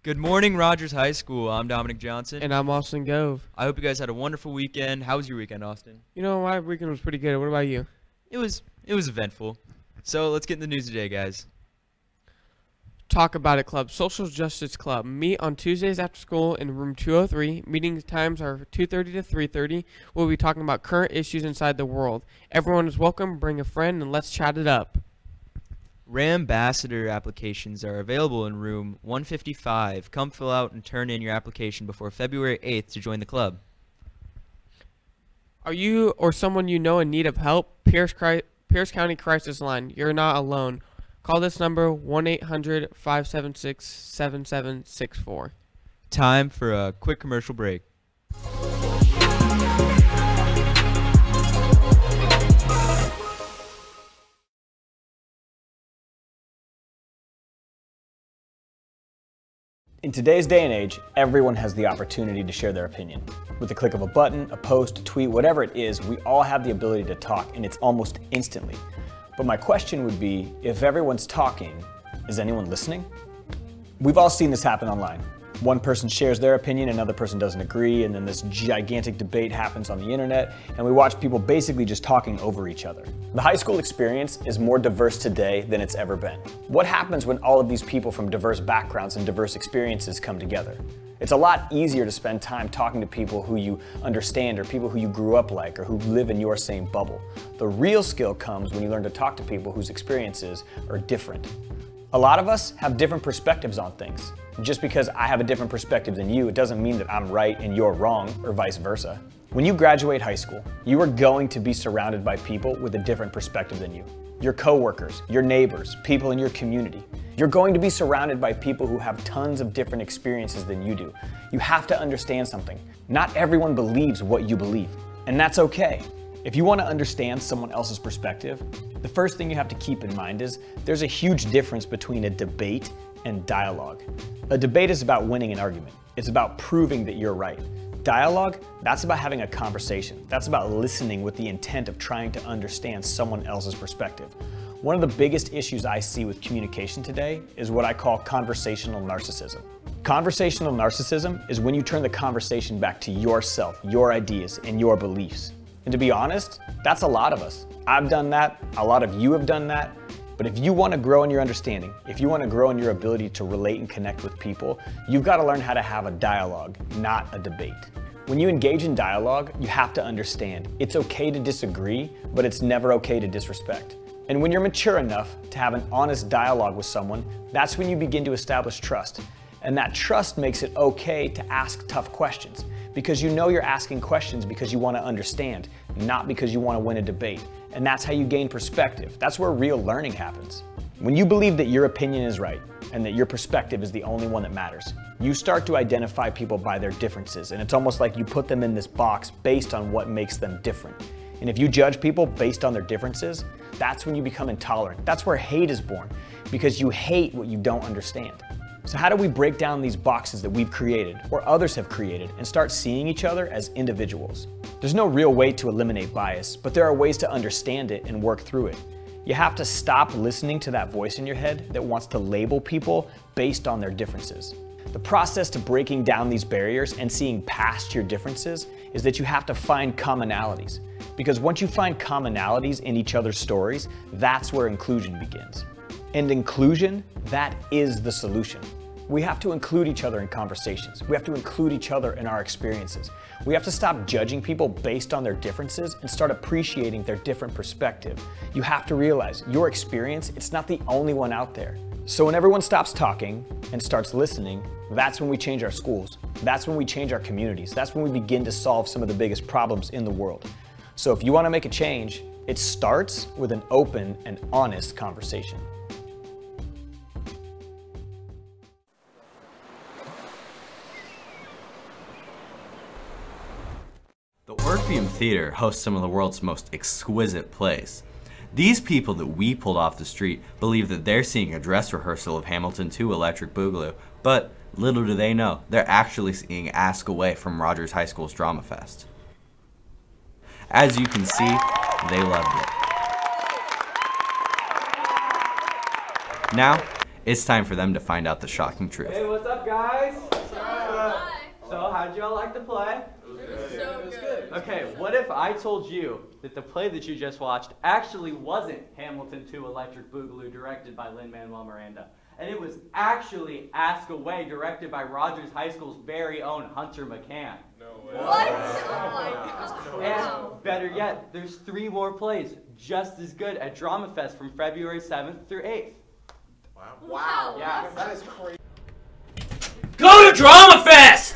Good morning, Rogers High School. I'm Dominic Johnson. And I'm Austin Gove. I hope you guys had a wonderful weekend. How was your weekend, Austin? You know, my weekend was pretty good. What about you? It was eventful. So let's get in the news today, guys. Talk About It Club, Social Justice Club. Meet on Tuesdays after school in room 203. Meeting times are 2:30 to 3:30. We'll be talking about current issues inside the world. Everyone is welcome. Bring a friend and let's chat it up. Rambassador applications are available in room 155. Come fill out and turn in your application before February 8th to join the club. Are you or someone you know in need of help? Pierce County Crisis Line. You're not alone. Call this number 1-800-576-7764. Time for a quick commercial break. In today's day and age, everyone has the opportunity to share their opinion. With the click of a button, a post, a tweet, whatever it is, we all have the ability to talk, and it's almost instantly. But my question would be, if everyone's talking, is anyone listening? We've all seen this happen online. One person shares their opinion, another person doesn't agree, and then this gigantic debate happens on the internet, and we watch people basically just talking over each other. The high school experience is more diverse today than it's ever been. What happens when all of these people from diverse backgrounds and diverse experiences come together? It's a lot easier to spend time talking to people who you understand or people who you grew up like or who live in your same bubble. The real skill comes when you learn to talk to people whose experiences are different. A lot of us have different perspectives on things. Just because I have a different perspective than you, it doesn't mean that I'm right and you're wrong, or vice versa. When you graduate high school, you are going to be surrounded by people with a different perspective than you. Your coworkers, your neighbors, people in your community. You're going to be surrounded by people who have tons of different experiences than you do. You have to understand something. Not everyone believes what you believe, and that's okay. If you want to understand someone else's perspective, the first thing you have to keep in mind is there's a huge difference between a debate and dialogue. A debate is about winning an argument. It's about proving that you're right. Dialogue, that's about having a conversation. That's about listening with the intent of trying to understand someone else's perspective. One of the biggest issues I see with communication today is what I call conversational narcissism. Conversational narcissism is when you turn the conversation back to yourself, your ideas, and your beliefs. And to be honest, that's a lot of us. I've done that, a lot of you have done that. But if you want to grow in your understanding, if you want to grow in your ability to relate and connect with people, you've got to learn how to have a dialogue, not a debate. When you engage in dialogue, you have to understand it's okay to disagree, but it's never okay to disrespect. And when you're mature enough to have an honest dialogue with someone, that's when you begin to establish trust. And that trust makes it okay to ask tough questions, because you know you're asking questions because you want to understand, not because you want to win a debate. And that's how you gain perspective. That's where real learning happens. When you believe that your opinion is right and that your perspective is the only one that matters, you start to identify people by their differences, and it's almost like you put them in this box based on what makes them different. And if you judge people based on their differences, that's when you become intolerant. That's where hate is born, because you hate what you don't understand. So how do we break down these boxes that we've created or others have created and start seeing each other as individuals? There's no real way to eliminate bias, but there are ways to understand it and work through it. You have to stop listening to that voice in your head that wants to label people based on their differences. The process to breaking down these barriers and seeing past your differences is that you have to find commonalities. Because once you find commonalities in each other's stories, that's where inclusion begins. And inclusion, that is the solution. We have to include each other in conversations. We have to include each other in our experiences. We have to stop judging people based on their differences and start appreciating their different perspective. You have to realize your experience, it's not the only one out there. So when everyone stops talking and starts listening, that's when we change our schools. That's when we change our communities. That's when we begin to solve some of the biggest problems in the world. So if you want to make a change, it starts with an open and honest conversation. The Orpheum Theater hosts some of the world's most exquisite plays. These people that we pulled off the street believe that they're seeing a dress rehearsal of Hamilton 2 Electric Boogaloo, but little do they know, they're actually seeing Ask Away from Rogers High School's Drama Fest. As you can see, they loved it. Now, It's time for them to find out the shocking truth. Hey, what's up, guys? So, how'd y'all like the play? So good. Okay, what if I told you that the play that you just watched actually wasn't Hamilton 2 Electric Boogaloo directed by Lin-Manuel Miranda, and it was actually Ask Away directed by Rogers High School's very own Hunter McCann? What? Oh my God. And better yet, there's 3 more plays just as good at Drama Fest from February 7th through 8th. Wow. Yeah. That is crazy. Go to Drama Fest!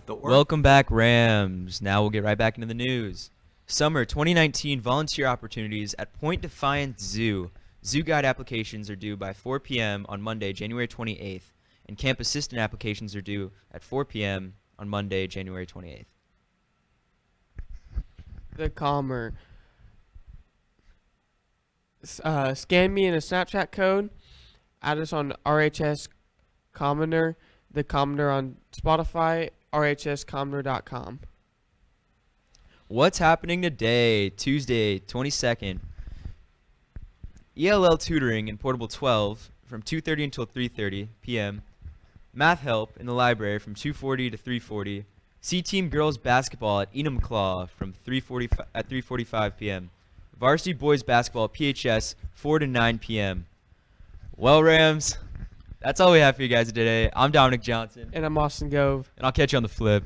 Welcome back, Rams. Now we'll get right back into the news. Summer 2019 volunteer opportunities at Point Defiance Zoo. Zoo guide applications are due by 4 p.m. on Monday, January 28th, and camp assistant applications are due at 4 p.m. on Monday, January 28th. The Calmer. Scan me in a Snapchat code. Add us on RHS Commoner. The Commoner on Spotify. RHSCommoner.com. What's happening today, Tuesday, 22nd? ELL tutoring in Portable 12 from 2:30 until 3:30 p.m. Math help in the library from 2:40 to 3:40. C-Team girls basketball at Enumclaw from 3:45 p.m. Varsity boys basketball at PHS 4 to 9 p.m. Well, Rams, that's all we have for you guys today. I'm Dominic Johnson, And I'm Austin Gove. and I'll catch you on the flip.